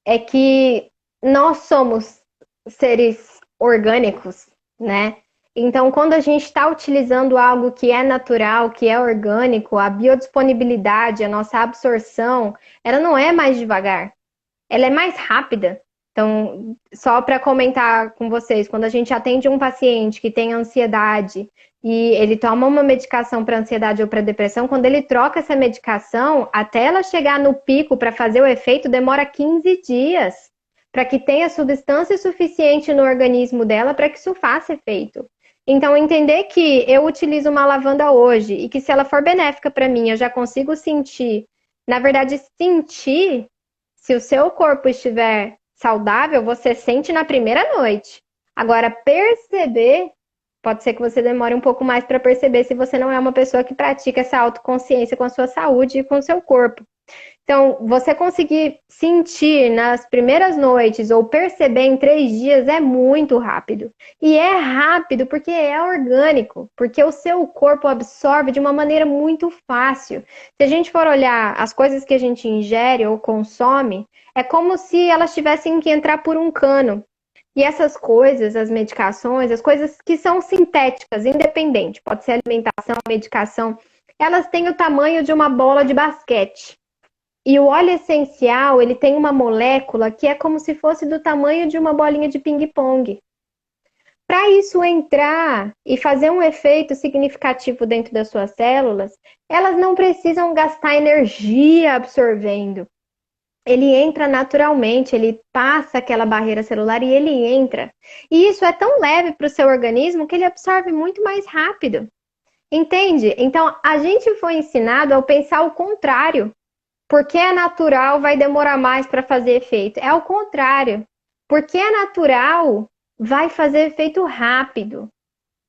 é que nós somos seres orgânicos, né? Então, quando a gente está utilizando algo que é natural, que é orgânico, a biodisponibilidade, a nossa absorção, ela não é mais devagar, ela é mais rápida. Então, só para comentar com vocês, quando a gente atende um paciente que tem ansiedade e ele toma uma medicação para ansiedade ou para depressão, quando ele troca essa medicação, até ela chegar no pico para fazer o efeito, demora 15 dias para que tenha substância suficiente no organismo dela para que isso faça efeito. Então, entender que eu utilizo uma lavanda hoje e que se ela for benéfica para mim, eu já consigo sentir. Na verdade, sentir, se o seu corpo estiver saudável, você sente na primeira noite. Agora, perceber, pode ser que você demore um pouco mais para perceber se você não é uma pessoa que pratica essa autoconsciência com a sua saúde e com o seu corpo. Então, você conseguir sentir nas primeiras noites ou perceber em 3 dias é muito rápido. E é rápido porque é orgânico, porque o seu corpo absorve de uma maneira muito fácil. Se a gente for olhar as coisas que a gente ingere ou consome, é como se elas tivessem que entrar por um cano. E essas coisas, as medicações, as coisas que são sintéticas, independente, pode ser alimentação, medicação, elas têm o tamanho de uma bola de basquete. E o óleo essencial, ele tem uma molécula que é como se fosse do tamanho de uma bolinha de ping-pong. Para isso entrar e fazer um efeito significativo dentro das suas células, elas não precisam gastar energia absorvendo. Ele entra naturalmente, ele passa aquela barreira celular e ele entra. E isso é tão leve para o seu organismo que ele absorve muito mais rápido. Entende? Então, a gente foi ensinado a pensar o contrário. porque é natural vai demorar mais para fazer efeito. É o contrário. Porque é natural vai fazer efeito rápido.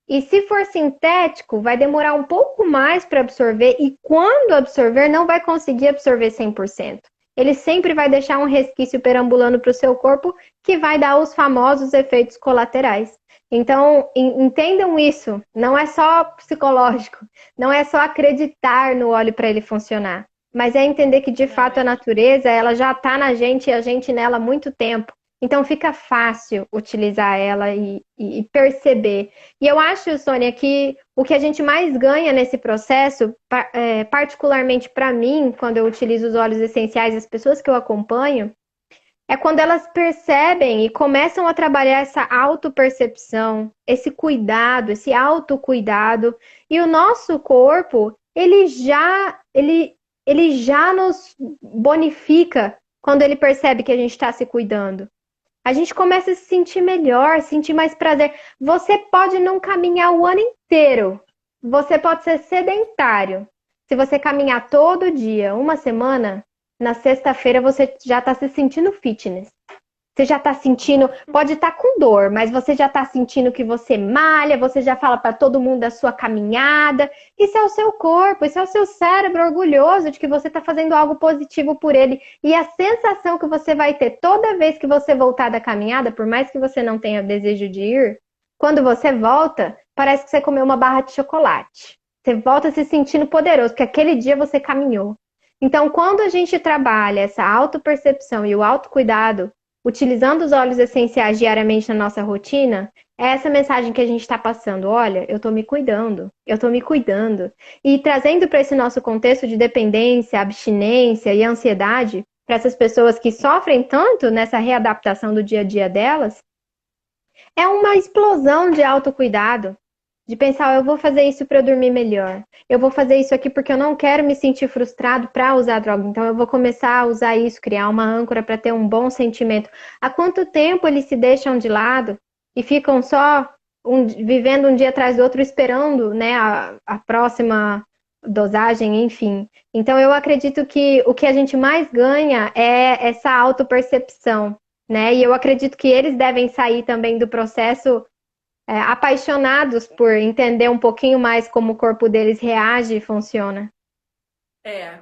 E se for sintético, vai demorar um pouco mais para absorver e quando absorver, não vai conseguir absorver 100%. Ele sempre vai deixar um resquício perambulando para o seu corpo que vai dar os famosos efeitos colaterais. Então, entendam isso. Não é só psicológico, não é só acreditar no óleo para ele funcionar, mas é entender que de Não, fato a natureza ela já está na gente e a gente nela há muito tempo. Então fica fácil utilizar ela e perceber. E eu acho, Sônia, que o que a gente mais ganha nesse processo, particularmente para mim, quando eu utilizo os óleos essenciais, as pessoas que eu acompanho, é quando elas percebem e começam a trabalhar essa autopercepção, esse cuidado, esse autocuidado. E o nosso corpo, ele já nos bonifica quando ele percebe que a gente está se cuidando. A gente começa a se sentir melhor, sentir mais prazer. Você pode não caminhar o ano inteiro. Você pode ser sedentário. Se você caminhar todo dia, uma semana, na sexta-feira você já está se sentindo fitness. Você já está sentindo, pode estar com dor, mas você já está sentindo que você malha, você já fala para todo mundo da sua caminhada. Isso é o seu corpo, isso é o seu cérebro orgulhoso de que você está fazendo algo positivo por ele. E a sensação que você vai ter toda vez que você voltar da caminhada, por mais que você não tenha desejo de ir, quando você volta, parece que você comeu uma barra de chocolate. Você volta se sentindo poderoso, porque aquele dia você caminhou. Então, quando a gente trabalha essa autopercepção e o autocuidado, utilizando os óleos essenciais diariamente na nossa rotina, é essa mensagem que a gente está passando. Olha, eu estou me cuidando, eu estou me cuidando. E trazendo para esse nosso contexto de dependência, abstinência e ansiedade, para essas pessoas que sofrem tanto nessa readaptação do dia a dia delas, é uma explosão de autocuidado. De pensar, eu vou fazer isso para eu dormir melhor. Eu vou fazer isso aqui porque eu não quero me sentir frustrado para usar droga. Então eu vou começar a usar isso, criar uma âncora para ter um bom sentimento. Há quanto tempo eles se deixam de lado e ficam só vivendo um dia atrás do outro, esperando, né, a próxima dosagem, enfim. Então eu acredito que o que a gente mais ganha é essa autopercepção, né? E eu acredito que eles devem sair também do processo apaixonados por entender um pouquinho mais como o corpo deles reage e funciona.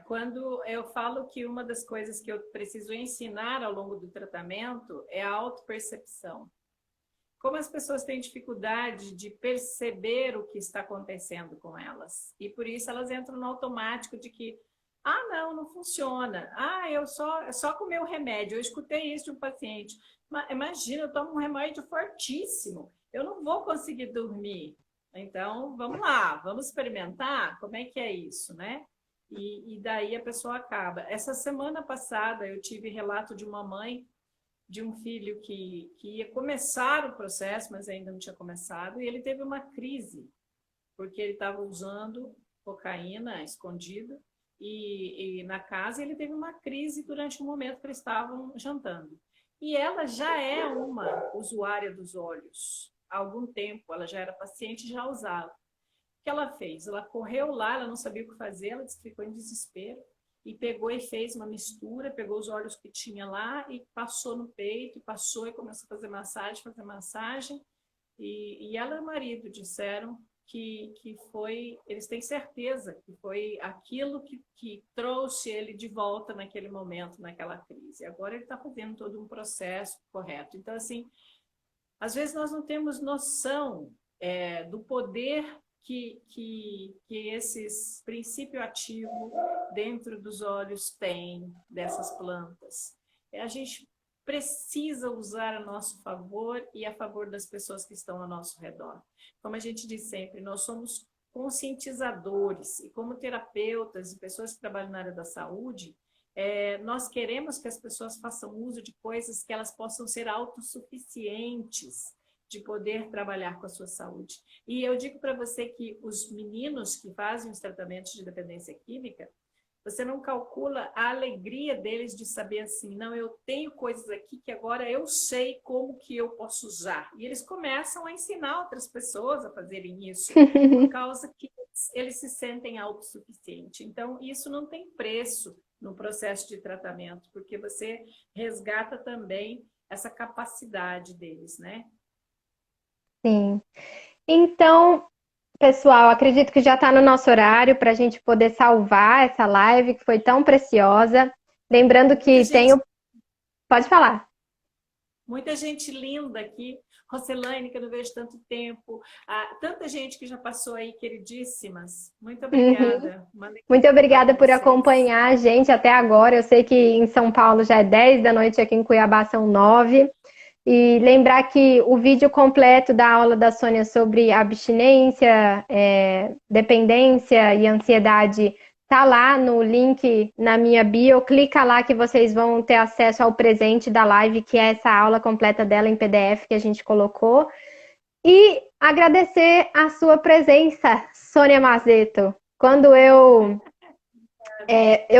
Quando eu falo que uma das coisas que eu preciso ensinar ao longo do tratamento é a autopercepção. Como as pessoas têm dificuldade de perceber o que está acontecendo com elas. E por isso elas entram no automático de que, não funciona. Eu só comer o remédio. Eu escutei isso de um paciente. Imagina, eu tomo um remédio fortíssimo. Eu não vou conseguir dormir. Então, vamos lá, vamos experimentar? Como é que é isso, né? E daí a pessoa acaba. Essa semana passada eu tive relato de uma mãe de um filho que ia começar o processo, mas ainda não tinha começado, e ele teve uma crise, porque ele estava usando cocaína escondida e na casa ele teve uma crise durante o momento que eles estavam jantando. E ela já é uma usuária dos óleos. Há algum tempo, ela já era paciente e já usava. O que ela fez? Ela correu lá, ela não sabia o que fazer, ela disse que ficou em desespero e pegou e fez uma mistura, pegou os óleos que tinha lá e passou no peito, passou e começou a fazer massagem. E ela e o marido disseram que foi, eles têm certeza que foi aquilo que trouxe ele de volta naquele momento, naquela crise. Agora ele está fazendo todo um processo correto. Então, assim, às vezes nós não temos noção do poder que esses princípio ativo dentro dos óleos têm dessas plantas. A gente precisa usar a nosso favor e a favor das pessoas que estão ao nosso redor. Como a gente diz sempre, nós somos conscientizadores e como terapeutas e pessoas que trabalham na área da saúde, nós queremos que as pessoas façam uso de coisas que elas possam ser autossuficientes, de poder trabalhar com a sua saúde. E eu digo para você que os meninos que fazem os tratamentos de dependência química, você não calcula a alegria deles de saber assim, não, eu tenho coisas aqui que agora eu sei como que eu posso usar. E eles começam a ensinar outras pessoas a fazerem isso, por causa que eles se sentem autossuficientes. Então, isso não tem preço. no processo de tratamento, porque você resgata também essa capacidade deles, né? Sim. Então, pessoal, acredito que já está no nosso horário para a gente poder salvar essa live que foi tão preciosa. Lembrando Muita que tem gente, o. Pode falar. muita gente linda aqui. Roselaine, que eu não vejo tanto tempo. Ah, tanta gente que já passou aí, queridíssimas. Muito Uhum. obrigada. Mandem Muito para obrigada por vocês. acompanhar a gente até agora. Eu sei que em São Paulo já é 10 da noite, aqui em Cuiabá são 9. E lembrar que o vídeo completo da aula da Sônia sobre abstinência, dependência e ansiedade tá lá no link na minha bio. Clica lá que vocês vão ter acesso ao presente da live, que é essa aula completa dela em PDF que a gente colocou. E agradecer a sua presença, Sônia Mazeto. Quando eu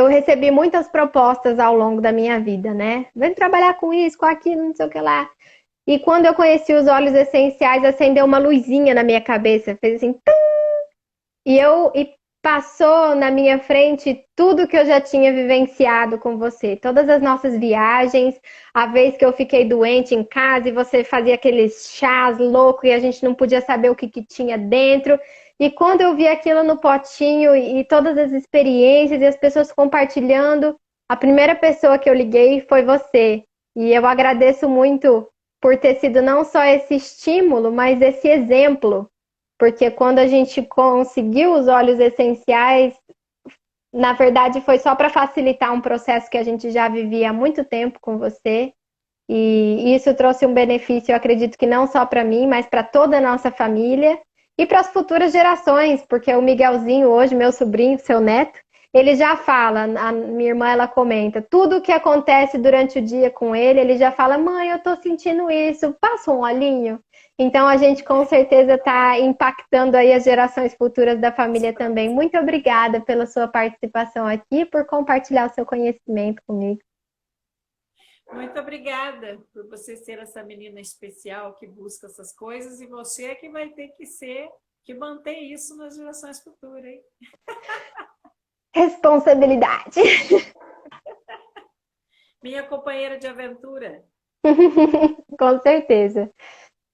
recebi muitas propostas ao longo da minha vida, né? Vem trabalhar com isso, com aquilo, não sei o que lá. E quando eu conheci os óleos essenciais, acendeu uma luzinha na minha cabeça, fez assim, tum! E passou na minha frente tudo que eu já tinha vivenciado com você, todas as nossas viagens, a vez que eu fiquei doente em casa e você fazia aqueles chás loucos e a gente não podia saber o que tinha dentro. E quando eu vi aquilo no potinho e todas as experiências e as pessoas compartilhando, a primeira pessoa que eu liguei foi você. E eu agradeço muito por ter sido não só esse estímulo, mas esse exemplo, porque quando a gente conseguiu os óleos essenciais, na verdade foi só para facilitar um processo que a gente já vivia há muito tempo com você. E isso trouxe um benefício, eu acredito que não só para mim, mas para toda a nossa família e para as futuras gerações, porque o Miguelzinho hoje, meu sobrinho, seu neto, ele já fala, a minha irmã ela comenta, tudo que acontece durante o dia com ele, ele já fala, mãe, eu tô sentindo isso, passa um olhinho. Então a gente com certeza está impactando aí as gerações futuras da família também. Muito obrigada pela sua participação aqui, por compartilhar o seu conhecimento comigo. Muito obrigada por você ser essa menina especial que busca essas coisas e você é que vai ter que ser, que manter isso nas gerações futuras, hein? Responsabilidade. Minha companheira de aventura. Com certeza.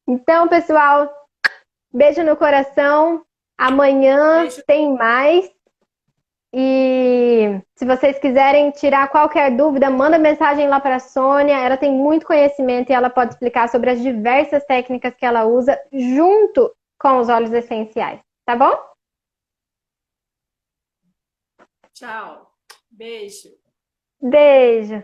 Então, pessoal, beijo no coração. Amanhã Beijo. tem mais. E se vocês quiserem tirar qualquer dúvida, manda mensagem lá para a Sônia. Ela tem muito conhecimento e ela pode explicar sobre as diversas técnicas que ela usa junto com os óleos essenciais. Tá bom? Tchau. Beijo. Beijo.